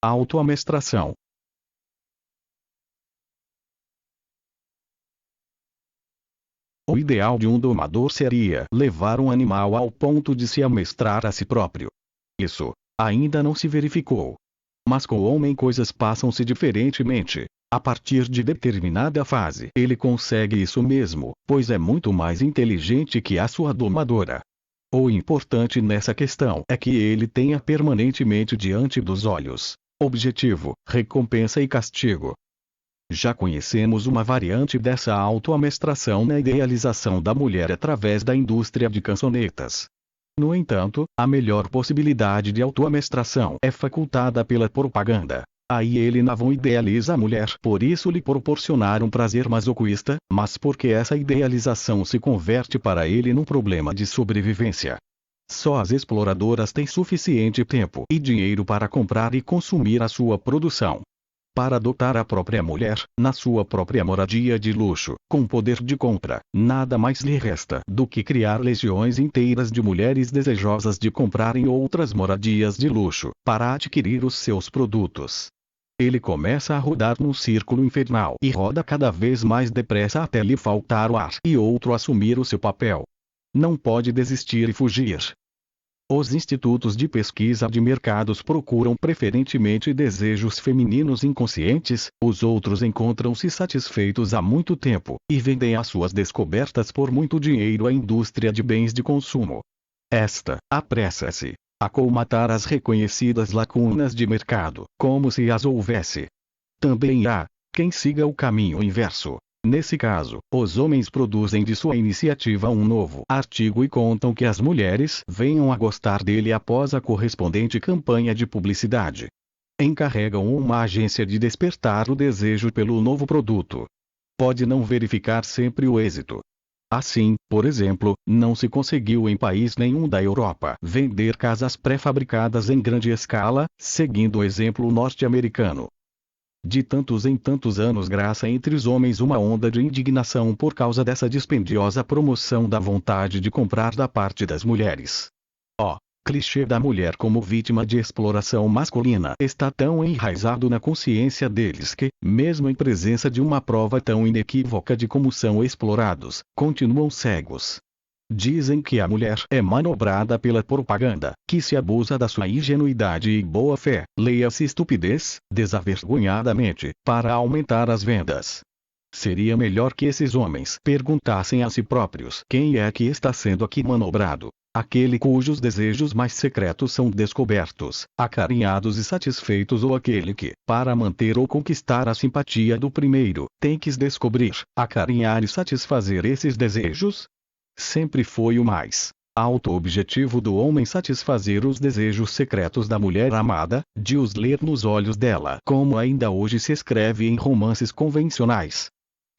Autoamestração. O ideal de um domador seria levar um animal ao ponto de se amestrar a si próprio. Isso ainda não se verificou. Mas com o homem coisas passam-se diferentemente. A partir de determinada fase, ele consegue isso mesmo, pois é muito mais inteligente que a sua domadora. O importante nessa questão é que ele tenha permanentemente diante dos olhos objetivo, recompensa e castigo. Já conhecemos uma variante dessa autoamestração na idealização da mulher através da indústria de cançonetas. No entanto, a melhor possibilidade de autoamestração é facultada pela propaganda. Aí ele não idealiza a mulher por isso lhe proporcionar um prazer masoquista, mas porque essa idealização se converte para ele num problema de sobrevivência. Só as exploradoras têm suficiente tempo e dinheiro para comprar e consumir a sua produção. Para adotar a própria mulher, na sua própria moradia de luxo, com poder de compra, nada mais lhe resta do que criar legiões inteiras de mulheres desejosas de comprarem outras moradias de luxo, para adquirir os seus produtos. Ele começa a rodar num círculo infernal e roda cada vez mais depressa até lhe faltar o ar e outro assumir o seu papel. Não pode desistir e fugir. Os institutos de pesquisa de mercados procuram preferentemente desejos femininos inconscientes, os outros encontram-se satisfeitos há muito tempo, e vendem as suas descobertas por muito dinheiro à indústria de bens de consumo. Esta apressa-se a colmatar as reconhecidas lacunas de mercado, como se as houvesse. Também há quem siga o caminho inverso. Nesse caso, os homens produzem de sua iniciativa um novo artigo e contam que as mulheres venham a gostar dele após a correspondente campanha de publicidade. Encarregam uma agência de despertar o desejo pelo novo produto. Pode não verificar sempre o êxito. Assim, por exemplo, não se conseguiu em país nenhum da Europa vender casas pré-fabricadas em grande escala, seguindo o exemplo norte-americano. De tantos em tantos anos graça entre os homens uma onda de indignação por causa dessa dispendiosa promoção da vontade de comprar da parte das mulheres. O clichê da mulher como vítima de exploração masculina está tão enraizado na consciência deles que, mesmo em presença de uma prova tão inequívoca de como são explorados, continuam cegos. Dizem que a mulher é manobrada pela propaganda, que se abusa da sua ingenuidade e boa-fé, leia-se estupidez, desavergonhadamente, para aumentar as vendas. Seria melhor que esses homens perguntassem a si próprios quem é que está sendo aqui manobrado. Aquele cujos desejos mais secretos são descobertos, acarinhados e satisfeitos ou aquele que, para manter ou conquistar a simpatia do primeiro, tem que descobrir, acarinhar e satisfazer esses desejos? Sempre foi o mais alto objetivo do homem satisfazer os desejos secretos da mulher amada, de os ler nos olhos dela, como ainda hoje se escreve em romances convencionais.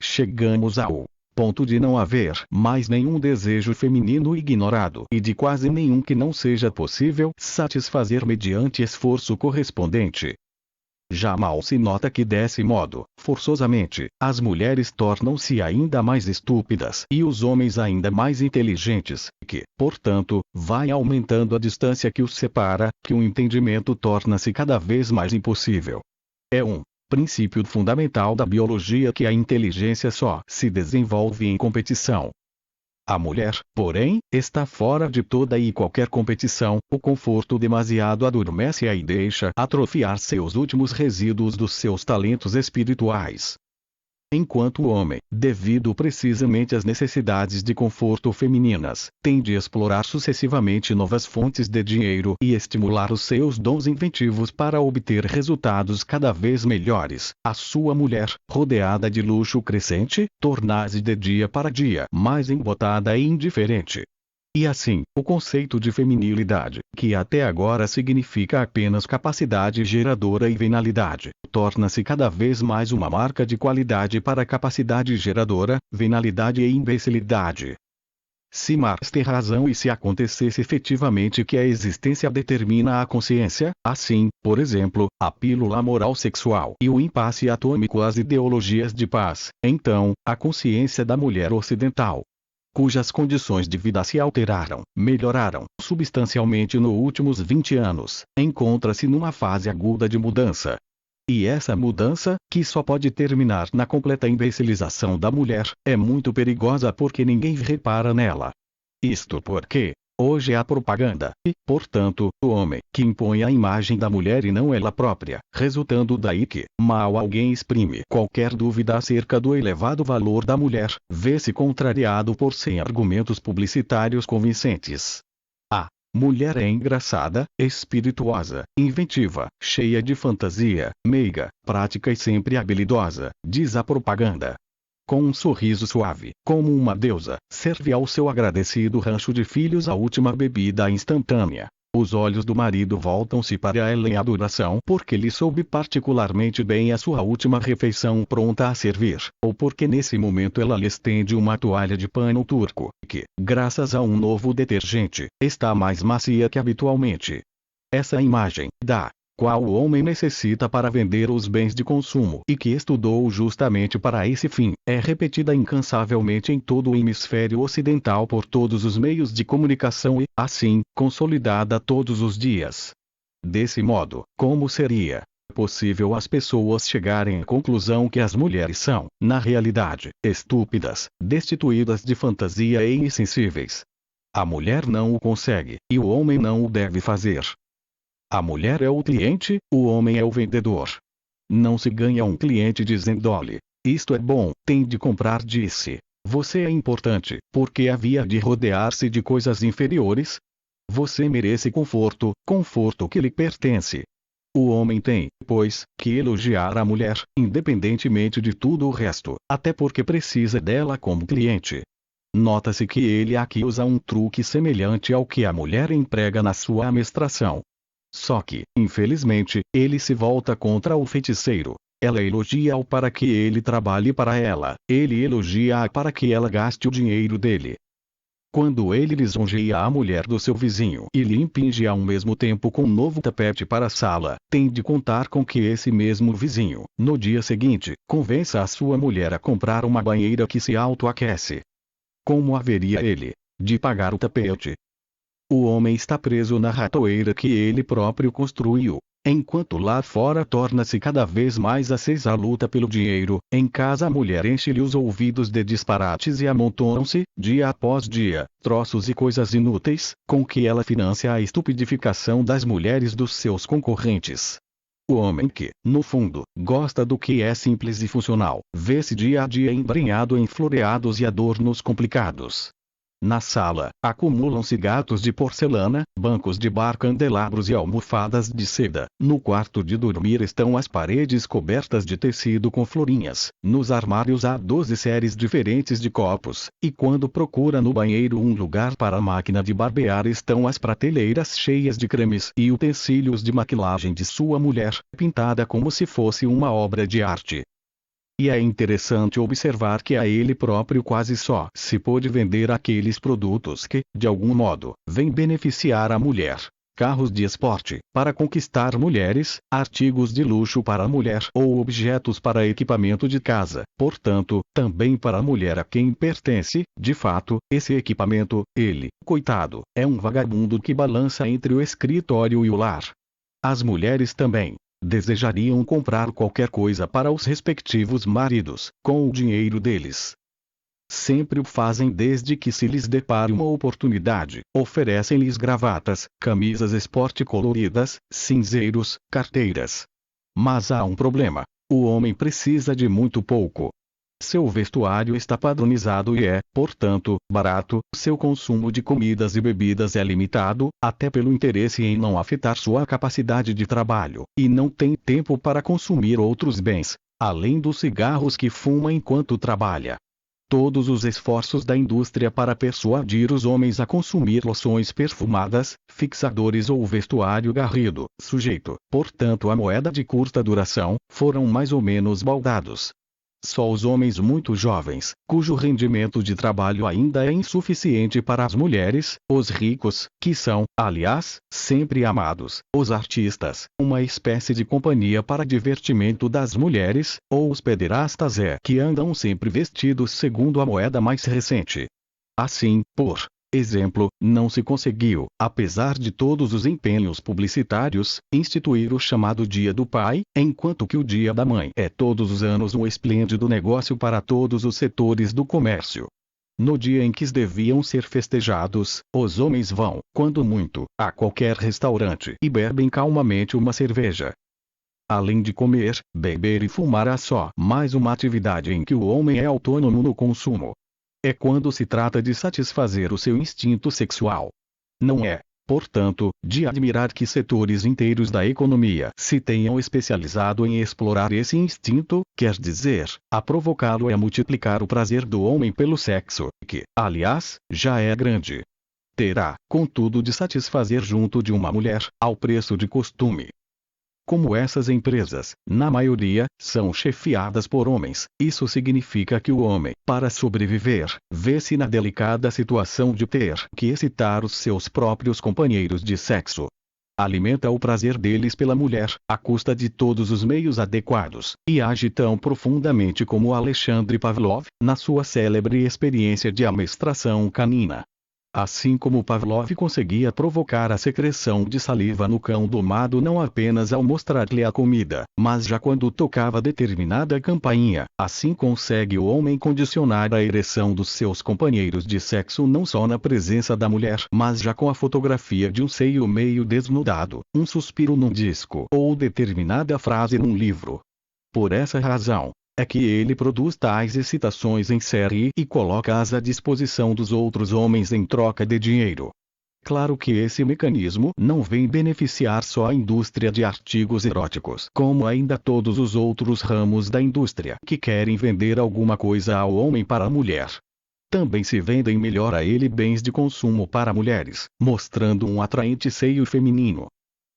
Chegamos ao ponto de não haver mais nenhum desejo feminino ignorado e de quase nenhum que não seja possível satisfazer mediante esforço correspondente. Já mal se nota que desse modo, forçosamente, as mulheres tornam-se ainda mais estúpidas e os homens ainda mais inteligentes, que, portanto, vai aumentando a distância que os separa, que o entendimento torna-se cada vez mais impossível. É um princípio fundamental da biologia que a inteligência só se desenvolve em competição. A mulher, porém, está fora de toda e qualquer competição, o conforto demasiado adormece-a e deixa atrofiar seus últimos resíduos dos seus talentos espirituais. Enquanto o homem, devido precisamente às necessidades de conforto femininas, tem de explorar sucessivamente novas fontes de dinheiro e estimular os seus dons inventivos para obter resultados cada vez melhores, a sua mulher, rodeada de luxo crescente, torna-se de dia para dia mais embotada e indiferente. E assim, o conceito de feminilidade, que até agora significa apenas capacidade geradora e venalidade, torna-se cada vez mais uma marca de qualidade para capacidade geradora, venalidade e imbecilidade. Se Marx tem razão e se acontecesse efetivamente que a existência determina a consciência, assim, por exemplo, a pílula moral sexual e o impasse atômico às ideologias de paz, então, a consciência da mulher ocidental cujas condições de vida se alteraram, melhoraram substancialmente nos últimos 20 anos, encontra-se numa fase aguda de mudança. E essa mudança, que só pode terminar na completa imbecilização da mulher, é muito perigosa porque ninguém repara nela. Isto porque, hoje há propaganda, e, portanto, o homem, que impõe a imagem da mulher e não ela própria, resultando daí que, mal alguém exprime qualquer dúvida acerca do elevado valor da mulher, vê-se contrariado por 100 argumentos publicitários convincentes. A mulher é engraçada, espirituosa, inventiva, cheia de fantasia, meiga, prática e sempre habilidosa, diz a propaganda. Com um sorriso suave, como uma deusa, serve ao seu agradecido rancho de filhos a última bebida instantânea. Os olhos do marido voltam-se para ela em adoração porque lhe soube particularmente bem a sua última refeição pronta a servir, ou porque nesse momento ela lhe estende uma toalha de pano turco, que, graças a um novo detergente, está mais macia que habitualmente. Essa imagem, da qual o homem necessita para vender os bens de consumo e que estudou justamente para esse fim, é repetida incansavelmente em todo o hemisfério ocidental por todos os meios de comunicação e, assim, consolidada todos os dias. Desse modo, como seria possível as pessoas chegarem à conclusão que as mulheres são, na realidade, estúpidas, destituídas de fantasia e insensíveis? A mulher não o consegue, e o homem não o deve fazer. A mulher é o cliente, o homem é o vendedor. Não se ganha um cliente dizendo-lhe: isto é bom, tem de comprar, disse. Você é importante, porque havia de rodear-se de coisas inferiores? Você merece conforto, conforto que lhe pertence. O homem tem, pois, que elogiar a mulher, independentemente de tudo o resto, até porque precisa dela como cliente. Nota-se que ele aqui usa um truque semelhante ao que a mulher emprega na sua amestração. Só que, infelizmente, ele se volta contra o feiticeiro. Ela elogia-o para que ele trabalhe para ela, ele elogia-a para que ela gaste o dinheiro dele. Quando ele lisonjeia a mulher do seu vizinho e lhe impinge ao mesmo tempo com um novo tapete para a sala, tem de contar com que esse mesmo vizinho, no dia seguinte, convença a sua mulher a comprar uma banheira que se autoaquece. Como haveria ele de pagar o tapete? O homem está preso na ratoeira que ele próprio construiu. Enquanto lá fora torna-se cada vez mais acesa a luta pelo dinheiro, em casa a mulher enche-lhe os ouvidos de disparates e amontoam-se, dia após dia, troços e coisas inúteis, com que ela financia a estupidificação das mulheres dos seus concorrentes. O homem que, no fundo, gosta do que é simples e funcional, vê-se dia a dia embrenhado em floreados e adornos complicados. Na sala, acumulam-se gatos de porcelana, bancos de bar, candelabros e almofadas de seda. No quarto de dormir estão as paredes cobertas de tecido com florinhas. Nos armários há 12 séries diferentes de copos, e quando procura no banheiro um lugar para a máquina de barbear estão as prateleiras cheias de cremes e utensílios de maquilagem de sua mulher, pintada como se fosse uma obra de arte. E é interessante observar que a ele próprio quase só se pôde vender aqueles produtos que, de algum modo, vêm beneficiar a mulher. Carros de esporte, para conquistar mulheres, artigos de luxo para a mulher ou objetos para equipamento de casa, portanto, também para a mulher a quem pertence, de fato, esse equipamento. Ele, coitado, é um vagabundo que balança entre o escritório e o lar. As mulheres também desejariam comprar qualquer coisa para os respectivos maridos, com o dinheiro deles. Sempre o fazem desde que se lhes depare uma oportunidade, oferecem-lhes gravatas, camisas esporte coloridas, cinzeiros, carteiras. Mas há um problema: o homem precisa de muito pouco. Seu vestuário está padronizado e é, portanto, barato, seu consumo de comidas e bebidas é limitado, até pelo interesse em não afetar sua capacidade de trabalho, e não tem tempo para consumir outros bens, além dos cigarros que fuma enquanto trabalha. Todos os esforços da indústria para persuadir os homens a consumir loções perfumadas, fixadores ou vestuário garrido, sujeito, portanto, à moeda de curta duração, foram mais ou menos baldados. Só os homens muito jovens, cujo rendimento de trabalho ainda é insuficiente para as mulheres, os ricos, que são, aliás, sempre amados, os artistas, uma espécie de companhia para divertimento das mulheres, ou os pederastas que andam sempre vestidos segundo a moeda mais recente. Assim, por exemplo, não se conseguiu, apesar de todos os empenhos publicitários, instituir o chamado Dia do Pai, enquanto que o Dia da Mãe é todos os anos um esplêndido negócio para todos os setores do comércio. No dia em que deviam ser festejados, os homens vão, quando muito, a qualquer restaurante e bebem calmamente uma cerveja. Além de comer, beber e fumar há só mais uma atividade em que o homem é autônomo no consumo. É quando se trata de satisfazer o seu instinto sexual. Não é, portanto, de admirar que setores inteiros da economia se tenham especializado em explorar esse instinto, quer dizer, a provocá-lo e a multiplicar o prazer do homem pelo sexo, que, aliás, já é grande. Terá, contudo, de satisfazer junto de uma mulher, ao preço de costume. Como essas empresas, na maioria, são chefiadas por homens, isso significa que o homem, para sobreviver, vê-se na delicada situação de ter que excitar os seus próprios companheiros de sexo. Alimenta o prazer deles pela mulher, à custa de todos os meios adequados, e age tão profundamente como Alexandre Pavlov, na sua célebre experiência de amestração canina. Assim como Pavlov conseguia provocar a secreção de saliva no cão domado não apenas ao mostrar-lhe a comida, mas já quando tocava determinada campainha, assim consegue o homem condicionar a ereção dos seus companheiros de sexo não só na presença da mulher, mas já com a fotografia de um seio meio desnudado, um suspiro num disco ou determinada frase num livro. Por essa razão, é que ele produz tais excitações em série e coloca-as à disposição dos outros homens em troca de dinheiro. Claro que esse mecanismo não vem beneficiar só a indústria de artigos eróticos, como ainda todos os outros ramos da indústria que querem vender alguma coisa ao homem para a mulher. Também se vendem melhor a ele bens de consumo para mulheres, mostrando um atraente seio feminino.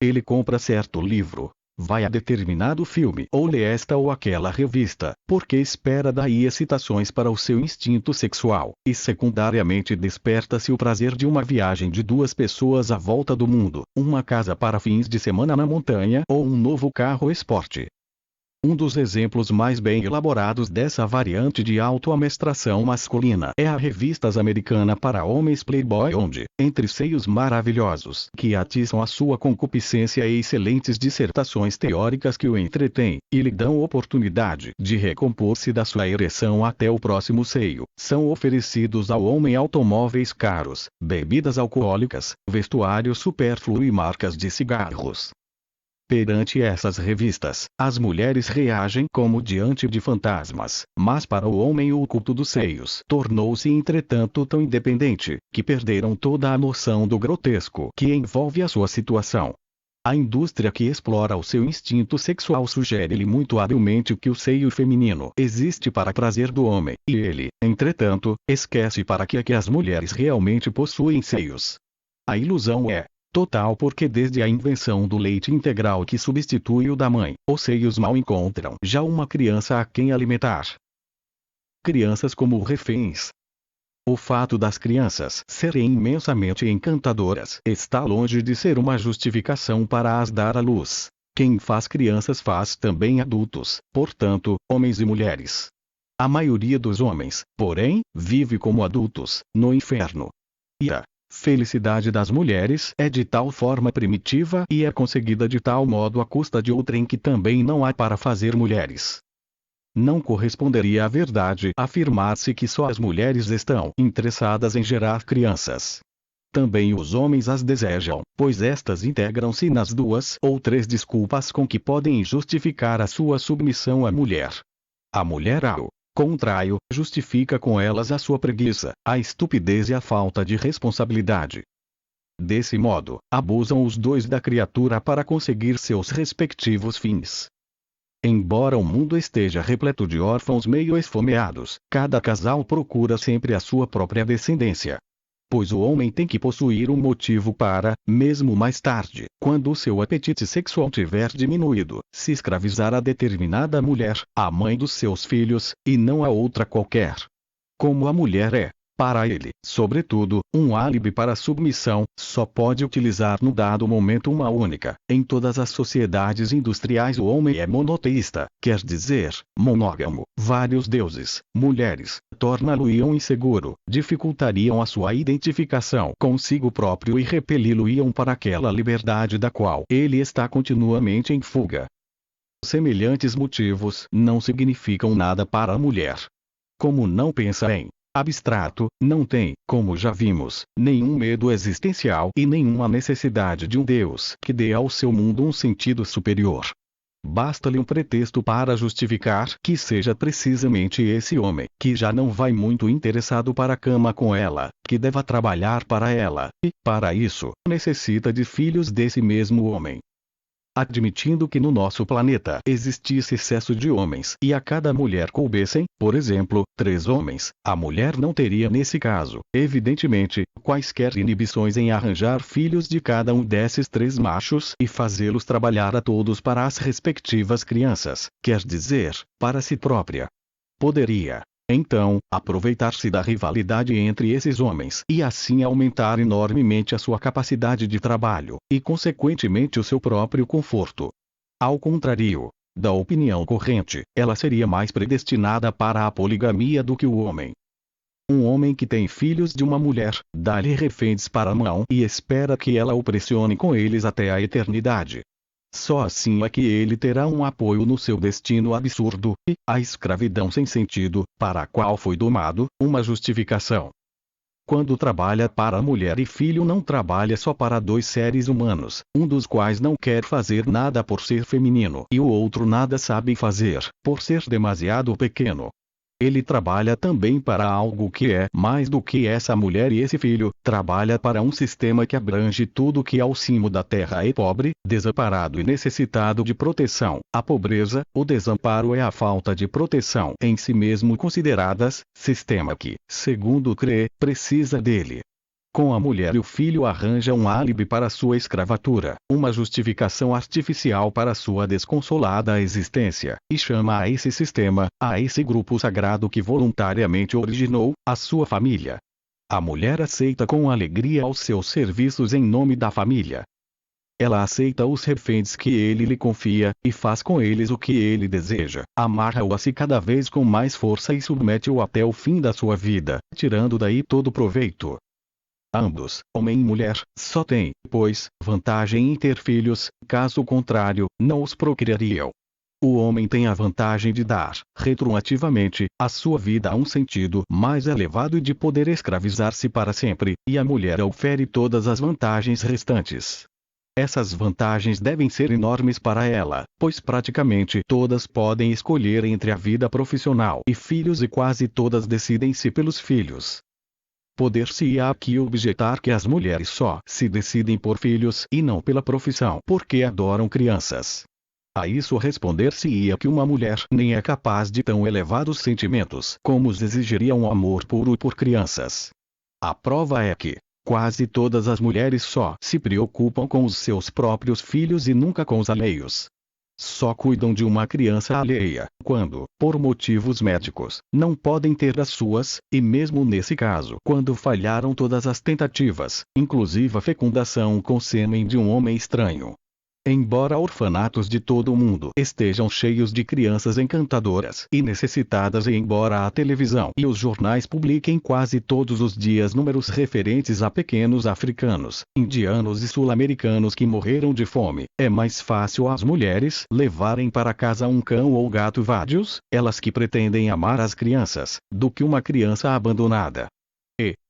Ele compra certo livro, vai a determinado filme ou lê esta ou aquela revista, porque espera daí excitações para o seu instinto sexual, e secundariamente desperta-se o prazer de uma viagem de duas pessoas à volta do mundo, uma casa para fins de semana na montanha ou um novo carro esporte. Um dos exemplos mais bem elaborados dessa variante de autoamestração masculina é a revista americana para homens Playboy, onde, entre seios maravilhosos que atiçam a sua concupiscência e excelentes dissertações teóricas que o entretêm, e lhe dão oportunidade de recompor-se da sua ereção até o próximo seio, são oferecidos ao homem automóveis caros, bebidas alcoólicas, vestuário supérfluo e marcas de cigarros. Perante essas revistas, as mulheres reagem como diante de fantasmas, mas para o homem o culto dos seios tornou-se entretanto tão independente, que perderam toda a noção do grotesco que envolve a sua situação. A indústria que explora o seu instinto sexual sugere-lhe muito habilmente que o seio feminino existe para prazer do homem, e ele, entretanto, esquece para que as mulheres realmente possuem seios. A ilusão é total porque desde a invenção do leite integral que substitui o da mãe, os seios mal encontram já uma criança a quem alimentar. Crianças como reféns. O fato das crianças serem imensamente encantadoras está longe de ser uma justificação para as dar à luz. Quem faz crianças faz também adultos, portanto, homens e mulheres. A maioria dos homens, porém, vive como adultos, no inferno. E a felicidade das mulheres é de tal forma primitiva e é conseguida de tal modo à custa de outrem que também não há para fazer mulheres. Não corresponderia à verdade afirmar-se que só as mulheres estão interessadas em gerar crianças. Também os homens as desejam, pois estas integram-se nas duas ou três desculpas com que podem justificar a sua submissão à mulher. A mulher ao contrário, justifica com elas a sua preguiça, a estupidez e a falta de responsabilidade. Desse modo, abusam os dois da criatura para conseguir seus respectivos fins. Embora o mundo esteja repleto de órfãos meio esfomeados, cada casal procura sempre a sua própria descendência. Pois o homem tem que possuir um motivo para, mesmo mais tarde, quando o seu apetite sexual tiver diminuído, se escravizar a determinada mulher, a mãe dos seus filhos, e não a outra qualquer. Como a mulher é Para ele, sobretudo, um álibi para a submissão, só pode utilizar no dado momento uma única. Em todas as sociedades industriais o homem é monoteísta, quer dizer, monógamo. Vários deuses, mulheres, torná-lo-iam inseguro, dificultariam a sua identificação consigo próprio e repeli-lo-iam para aquela liberdade da qual ele está continuamente em fuga. Semelhantes motivos não significam nada para a mulher. Como não pensa em abstrato, não tem, como já vimos, nenhum medo existencial e nenhuma necessidade de um Deus que dê ao seu mundo um sentido superior. Basta-lhe um pretexto para justificar que seja precisamente esse homem, que já não vai muito interessado para a cama com ela, que deva trabalhar para ela, e, para isso, necessita de filhos desse mesmo homem. Admitindo que no nosso planeta existisse excesso de homens e a cada mulher coubessem, por exemplo, 3 homens, a mulher não teria nesse caso, evidentemente, quaisquer inibições em arranjar filhos de cada um desses 3 machos e fazê-los trabalhar a todos para as respectivas crianças, quer dizer, para si própria. Poderia, então, aproveitar-se da rivalidade entre esses homens e assim aumentar enormemente a sua capacidade de trabalho, e consequentemente o seu próprio conforto. Ao contrário da opinião corrente, ela seria mais predestinada para a poligamia do que o homem. Um homem que tem filhos de uma mulher, dá-lhe reféns para a mão e espera que ela o pressione com eles até a eternidade. Só assim é que ele terá um apoio no seu destino absurdo, e, a escravidão sem sentido, para a qual foi domado, uma justificação. Quando trabalha para a mulher e filho não trabalha só para 2 seres humanos, um dos quais não quer fazer nada por ser feminino e o outro nada sabe fazer, por ser demasiado pequeno. Ele trabalha também para algo que é mais do que essa mulher e esse filho, trabalha para um sistema que abrange tudo que ao cimo da terra é pobre, desamparado e necessitado de proteção. A pobreza, o desamparo é a falta de proteção em si mesmo consideradas, sistema que, segundo crê, precisa dele. Com a mulher e o filho arranja um álibi para sua escravatura, uma justificação artificial para sua desconsolada existência, e chama a esse sistema, a esse grupo sagrado que voluntariamente originou, a sua família. A mulher aceita com alegria os seus serviços em nome da família. Ela aceita os reféns que ele lhe confia, e faz com eles o que ele deseja, amarra-o a si cada vez com mais força e submete-o até o fim da sua vida, tirando daí todo proveito. Ambos, homem e mulher, só têm, pois, vantagem em ter filhos, caso contrário, não os procriariam. O homem tem a vantagem de dar, retroativamente, à sua vida um sentido mais elevado e de poder escravizar-se para sempre, e a mulher ofere todas as vantagens restantes. Essas vantagens devem ser enormes para ela, pois praticamente todas podem escolher entre a vida profissional e filhos e quase todas decidem-se pelos filhos. Poder-se-ia aqui objetar que as mulheres só se decidem por filhos e não pela profissão porque adoram crianças. A isso responder-se-ia que uma mulher nem é capaz de tão elevados sentimentos como os exigiria um amor puro por crianças. A prova é que quase todas as mulheres só se preocupam com os seus próprios filhos e nunca com os alheios. Só cuidam de uma criança alheia, quando, por motivos médicos, não podem ter as suas, e mesmo nesse caso, quando falharam todas as tentativas, inclusive a fecundação com sêmen de um homem estranho. Embora orfanatos de todo o mundo estejam cheios de crianças encantadoras e necessitadas e embora a televisão e os jornais publiquem quase todos os dias números referentes a pequenos africanos, indianos e sul-americanos que morreram de fome, é mais fácil às mulheres levarem para casa um cão ou gato vadios, elas que pretendem amar as crianças, do que uma criança abandonada.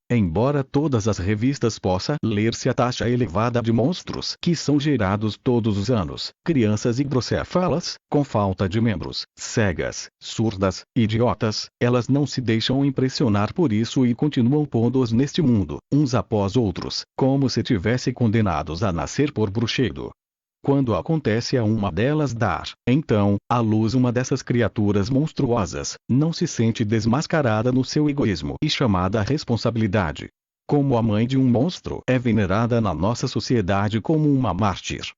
Embora todas as revistas possa ler-se a taxa elevada de monstros que são gerados todos os anos, crianças hidrocéfalas, com falta de membros, cegas, surdas, idiotas, elas não se deixam impressionar por isso e continuam pondo-os neste mundo, uns após outros, como se tivessem condenados a nascer por bruxedo. Quando acontece a uma delas dar, então, à luz uma dessas criaturas monstruosas, não se sente desmascarada no seu egoísmo e chamada à responsabilidade. Como a mãe de um monstro é venerada na nossa sociedade como uma mártir.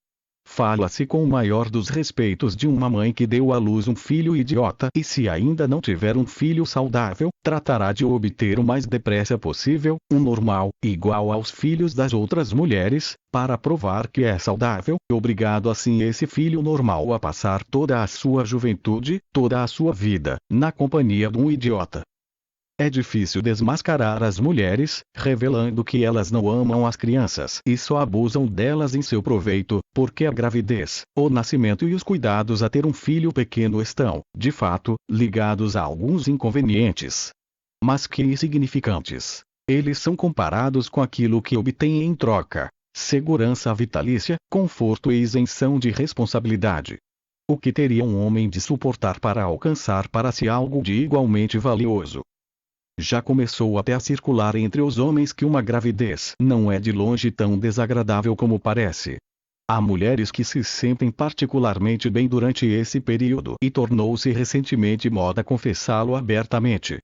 Fala-se com o maior dos respeitos de uma mãe que deu à luz um filho idiota e, se ainda não tiver um filho saudável, tratará de obter o mais depressa possível um normal, igual aos filhos das outras mulheres, para provar que é saudável, obrigado assim esse filho normal a passar toda a sua juventude, toda a sua vida, na companhia de um idiota. É difícil desmascarar as mulheres, revelando que elas não amam as crianças e só abusam delas em seu proveito, porque a gravidez, o nascimento e os cuidados a ter um filho pequeno estão, de fato, ligados a alguns inconvenientes. Mas que insignificantes. Eles são comparados com aquilo que obtêm em troca: segurança vitalícia, conforto e isenção de responsabilidade. O que teria um homem de suportar para alcançar para si algo de igualmente valioso? Já começou até a circular entre os homens que uma gravidez não é de longe tão desagradável como parece. Há mulheres que se sentem particularmente bem durante esse período e tornou-se recentemente moda confessá-lo abertamente.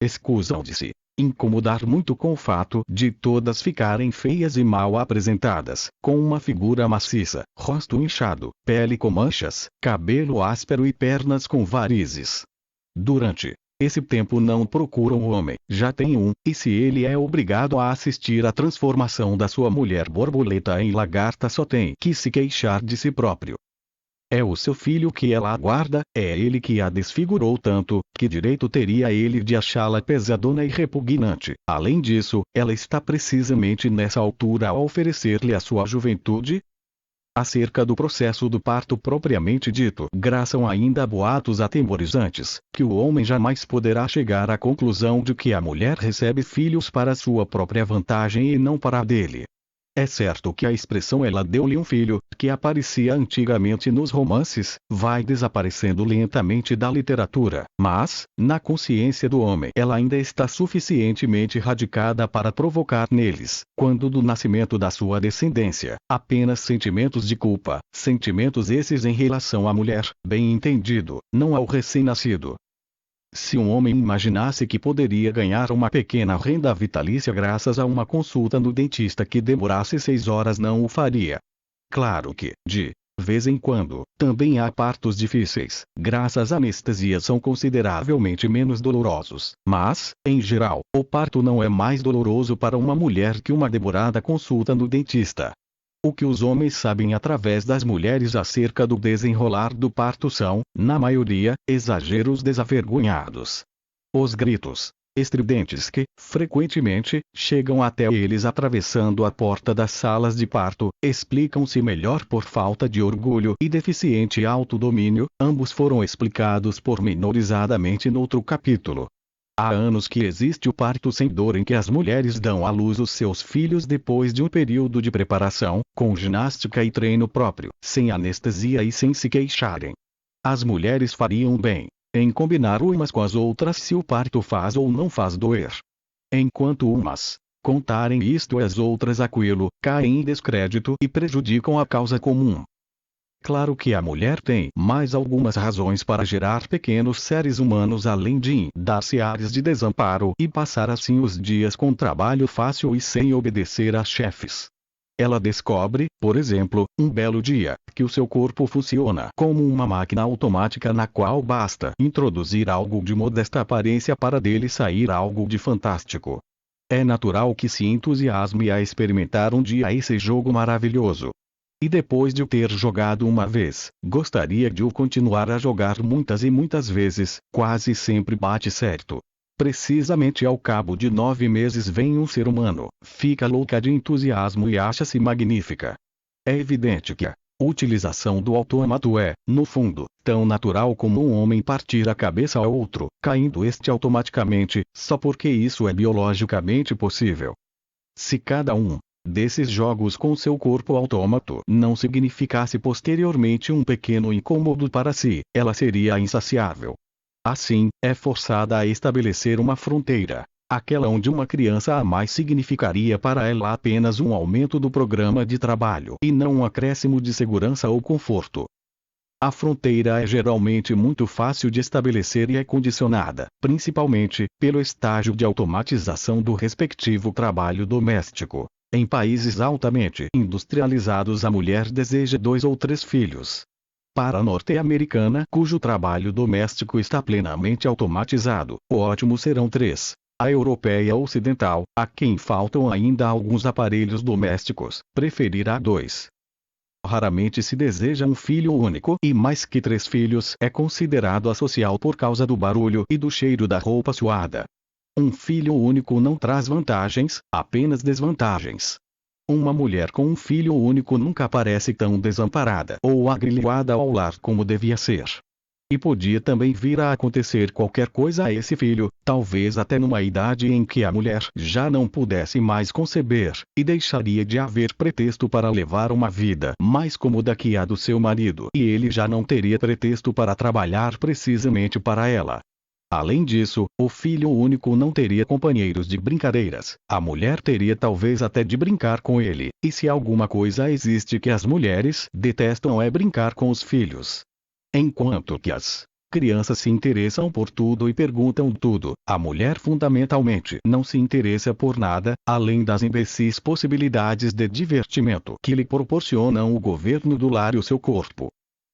Escusam de se incomodar muito com o fato de todas ficarem feias e mal apresentadas, com uma figura maciça, rosto inchado, pele com manchas, cabelo áspero e pernas com varizes. Durante esse tempo não procuram o homem, já tem um, e se ele é obrigado a assistir à transformação da sua mulher borboleta em lagarta só tem que se queixar de si próprio. É o seu filho que ela aguarda, é ele que a desfigurou tanto, que direito teria ele de achá-la pesadona e repugnante. Além disso, ela está precisamente nessa altura a oferecer-lhe a sua juventude. Acerca do processo do parto propriamente dito, graçam ainda boatos atemorizantes, que o homem jamais poderá chegar à conclusão de que a mulher recebe filhos para sua própria vantagem e não para a dele. É certo que a expressão "ela deu-lhe um filho", que aparecia antigamente nos romances, vai desaparecendo lentamente da literatura, mas, na consciência do homem, ela ainda está suficientemente radicada para provocar neles, quando do nascimento da sua descendência, apenas sentimentos de culpa, sentimentos esses em relação à mulher, bem entendido, não ao recém-nascido. Se um homem imaginasse que poderia ganhar uma pequena renda vitalícia graças a uma consulta no dentista que demorasse 6 horas, não o faria. Claro que, de vez em quando, também há partos difíceis, graças à anestesia são consideravelmente menos dolorosos, mas, em geral, o parto não é mais doloroso para uma mulher que uma demorada consulta no dentista. O que os homens sabem através das mulheres acerca do desenrolar do parto são, na maioria, exageros desavergonhados. Os gritos estridentes que, frequentemente, chegam até eles atravessando a porta das salas de parto, explicam-se melhor por falta de orgulho e deficiente autodomínio, ambos foram explicados pormenorizadamente noutro capítulo. Há anos que existe o parto sem dor, em que as mulheres dão à luz os seus filhos depois de um período de preparação, com ginástica e treino próprio, sem anestesia e sem se queixarem. As mulheres fariam bem em combinar umas com as outras se o parto faz ou não faz doer. Enquanto umas contarem isto às outras, aquilo caem em descrédito e prejudicam a causa comum. Claro que a mulher tem mais algumas razões para gerar pequenos seres humanos, além de dar-se ares de desamparo e passar assim os dias com trabalho fácil e sem obedecer a chefes. Ela descobre, por exemplo, um belo dia, que o seu corpo funciona como uma máquina automática na qual basta introduzir algo de modesta aparência para dele sair algo de fantástico. É natural que se entusiasme a experimentar um dia esse jogo maravilhoso. E depois de o ter jogado uma vez, gostaria de o continuar a jogar muitas e muitas vezes, quase sempre bate certo. Precisamente ao cabo de 9 meses vem um ser humano, fica louca de entusiasmo e acha-se magnífica. É evidente que a utilização do autômato é, no fundo, tão natural como um homem partir a cabeça ao outro, caindo este automaticamente, só porque isso é biologicamente possível. Se cada um desses jogos com seu corpo autômato não significasse posteriormente um pequeno incômodo para si, ela seria insaciável. Assim, é forçada a estabelecer uma fronteira. Aquela onde uma criança a mais significaria para ela apenas um aumento do programa de trabalho e não um acréscimo de segurança ou conforto. A fronteira é geralmente muito fácil de estabelecer e é condicionada, principalmente, pelo estágio de automatização do respectivo trabalho doméstico. Em países altamente industrializados, a mulher deseja 2 ou 3 filhos. Para a norte-americana, cujo trabalho doméstico está plenamente automatizado, o ótimo serão 3. A europeia ocidental, a quem faltam ainda alguns aparelhos domésticos, preferirá 2. Raramente se deseja um filho único, e mais que 3 filhos é considerado asocial por causa do barulho e do cheiro da roupa suada. Um filho único não traz vantagens, apenas desvantagens. Uma mulher com um filho único nunca parece tão desamparada ou agrilhoada ao lar como devia ser. E podia também vir a acontecer qualquer coisa a esse filho, talvez até numa idade em que a mulher já não pudesse mais conceber, e deixaria de haver pretexto para levar uma vida mais cômoda que a do seu marido, e ele já não teria pretexto para trabalhar precisamente para ela. Além disso, o filho único não teria companheiros de brincadeiras, a mulher teria talvez até de brincar com ele, e se alguma coisa existe que as mulheres detestam é brincar com os filhos. Enquanto que as crianças se interessam por tudo e perguntam tudo, a mulher fundamentalmente não se interessa por nada, além das imbecis possibilidades de divertimento que lhe proporcionam o governo do lar e o seu corpo.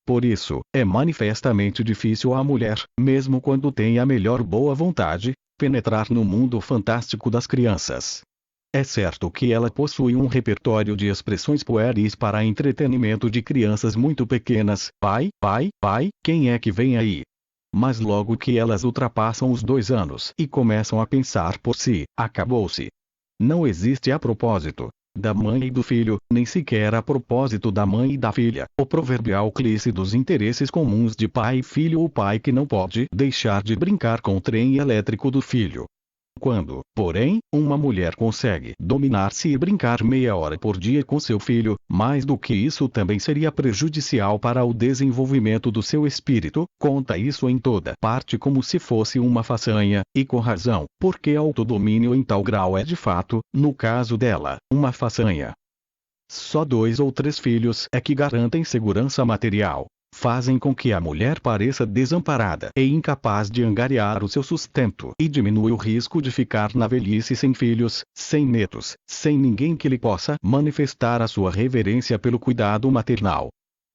Por isso, é manifestamente difícil à mulher, mesmo quando tem a melhor boa vontade, penetrar no mundo fantástico das crianças. É certo que ela possui um repertório de expressões pueris para entretenimento de crianças muito pequenas, pai, pai, pai, quem é que vem aí? Mas logo que elas ultrapassam os 2 anos e começam a pensar por si, acabou-se. Não existe a propósito da mãe e do filho, nem sequer a propósito da mãe e da filha, o proverbial clichê dos interesses comuns de pai e filho, o pai que não pode deixar de brincar com o trem elétrico do filho. Quando, porém, uma mulher consegue dominar-se e brincar meia hora por dia com seu filho, mais do que isso também seria prejudicial para o desenvolvimento do seu espírito, conta isso em toda parte como se fosse uma façanha, e com razão, porque autodomínio em tal grau é de fato, no caso dela, uma façanha. Só 2 ou 3 filhos é que garantem segurança material. Fazem com que a mulher pareça desamparada e incapaz de angariar o seu sustento e diminui o risco de ficar na velhice sem filhos, sem netos, sem ninguém que lhe possa manifestar a sua reverência pelo cuidado maternal.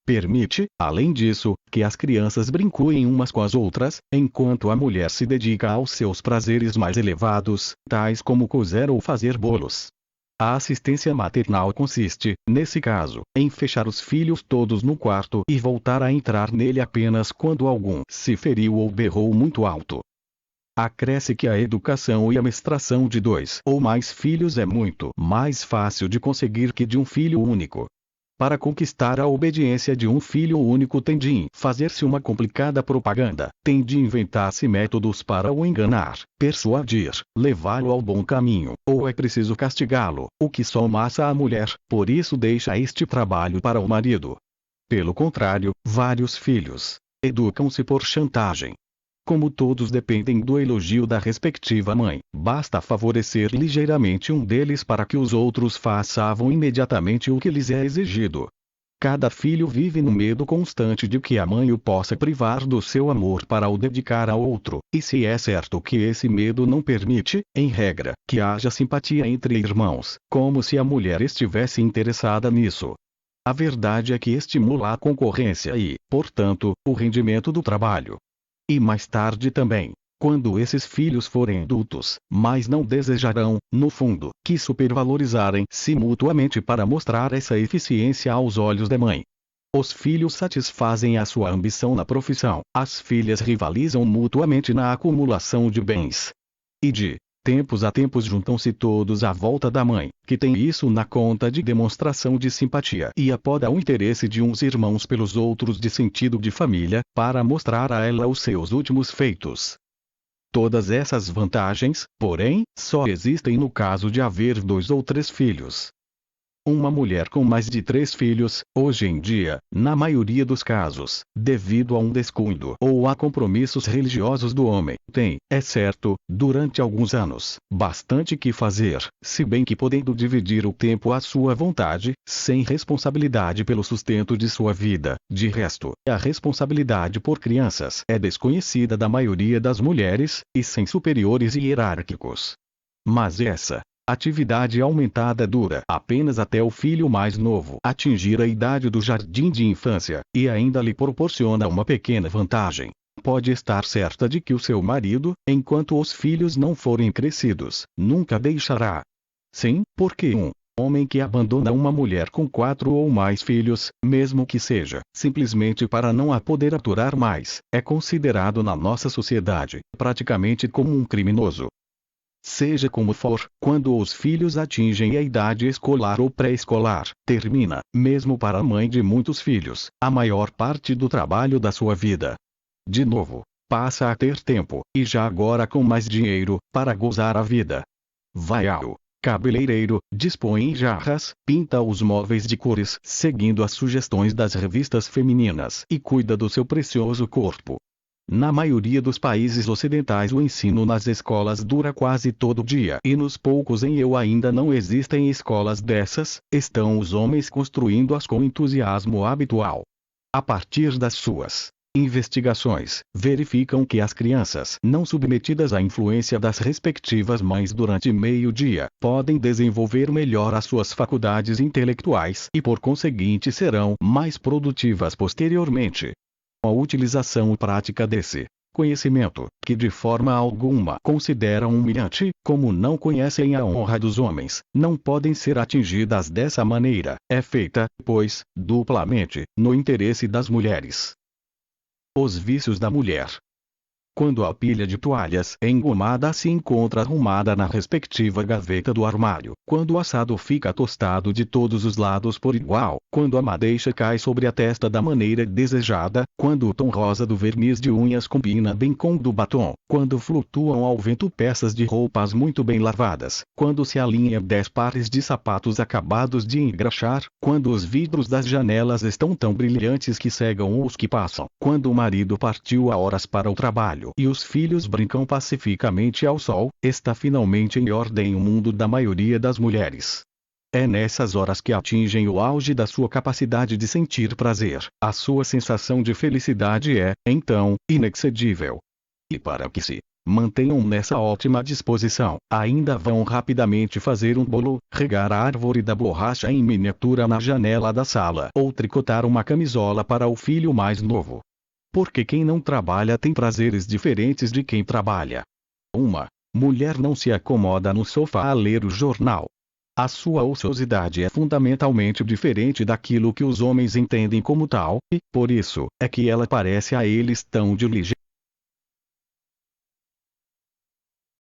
Permite, além disso, que as crianças brinquem umas com as outras, enquanto a mulher se dedica aos seus prazeres mais elevados, tais como cozer ou fazer bolos. A assistência maternal consiste, nesse caso, em fechar os filhos todos no quarto e voltar a entrar nele apenas quando algum se feriu ou berrou muito alto. Acresce que a educação e a mestração de 2 ou mais filhos é muito mais fácil de conseguir que de um filho único. Para conquistar a obediência de um filho único tem de fazer-se uma complicada propaganda, tem de inventar-se métodos para o enganar, persuadir, levá-lo ao bom caminho, ou é preciso castigá-lo, o que só amassa a mulher, por isso deixa este trabalho para o marido. Pelo contrário, vários filhos educam-se por chantagem. Como todos dependem do elogio da respectiva mãe, basta favorecer ligeiramente um deles para que os outros façam imediatamente o que lhes é exigido. Cada filho vive no medo constante de que a mãe o possa privar do seu amor para o dedicar a outro, e se é certo que esse medo não permite, em regra, que haja simpatia entre irmãos, como se a mulher estivesse interessada nisso. A verdade é que estimula a concorrência e, portanto, o rendimento do trabalho. E mais tarde também, quando esses filhos forem adultos, mas não desejarão, no fundo, que supervalorizarem-se mutuamente para mostrar essa eficiência aos olhos da mãe. Os filhos satisfazem a sua ambição na profissão, as filhas rivalizam mutuamente na acumulação de bens. E de tempos a tempos juntam-se todos à volta da mãe, que tem isso na conta de demonstração de simpatia e apoda o interesse de uns irmãos pelos outros de sentido de família, para mostrar a ela os seus últimos feitos. Todas essas vantagens, porém, só existem no caso de haver 2 ou 3 filhos. Uma mulher com mais de 3 filhos, hoje em dia, na maioria dos casos, devido a um descuido ou a compromissos religiosos do homem, tem, é certo, durante alguns anos, bastante que fazer, se bem que podendo dividir o tempo à sua vontade, sem responsabilidade pelo sustento de sua vida. De resto, a responsabilidade por crianças é desconhecida da maioria das mulheres, e sem superiores hierárquicos. Mas essa Atividade aumentada dura apenas até o filho mais novo atingir a idade do jardim de infância, e ainda lhe proporciona uma pequena vantagem. Pode estar certa de que o seu marido, enquanto os filhos não forem crescidos, nunca deixará. Sim, porque um homem que abandona uma mulher com 4 ou mais filhos, mesmo que seja simplesmente para não a poder aturar mais, é considerado na nossa sociedade praticamente como um criminoso. Seja como for, quando os filhos atingem a idade escolar ou pré-escolar, termina, mesmo para a mãe de muitos filhos, a maior parte do trabalho da sua vida. De novo, passa a ter tempo, e já agora com mais dinheiro, para gozar a vida. Vai ao cabeleireiro, dispõe jarras, pinta os móveis de cores seguindo as sugestões das revistas femininas e cuida do seu precioso corpo. Na maioria dos países ocidentais o ensino nas escolas dura quase todo dia e nos poucos em eu ainda não existem escolas dessas, estão os homens construindo-as com entusiasmo habitual. A partir das suas investigações, verificam que as crianças não submetidas à influência das respectivas mães durante meio dia, podem desenvolver melhor as suas faculdades intelectuais e por conseguinte serão mais produtivas posteriormente. A utilização prática desse conhecimento, que de forma alguma consideram humilhante, como não conhecem a honra dos homens, não podem ser atingidas dessa maneira, é feita, pois, duplamente, no interesse das mulheres. Os vícios da mulher. Quando a pilha de toalhas engomada se encontra arrumada na respectiva gaveta do armário, quando o assado fica tostado de todos os lados por igual, quando a madeixa cai sobre a testa da maneira desejada, quando o tom rosa do verniz de unhas combina bem com o do batom, quando flutuam ao vento peças de roupas muito bem lavadas, quando se alinham 10 pares de sapatos acabados de engraxar, quando os vidros das janelas estão tão brilhantes que cegam os que passam, quando o marido partiu a horas para o trabalho e os filhos brincam pacificamente ao sol, está finalmente em ordem o mundo da maioria das mulheres. É nessas horas que atingem o auge da sua capacidade de sentir prazer, a sua sensação de felicidade é, então, inexcedível. E para que se mantenham nessa ótima disposição, ainda vão rapidamente fazer um bolo, regar a árvore da borracha em miniatura na janela da sala ou tricotar uma camisola para o filho mais novo. Porque quem não trabalha tem prazeres diferentes de quem trabalha. Uma mulher não se acomoda no sofá a ler o jornal. A sua ociosidade é fundamentalmente diferente daquilo que os homens entendem como tal, e, por isso, é que ela parece a eles tão diligente.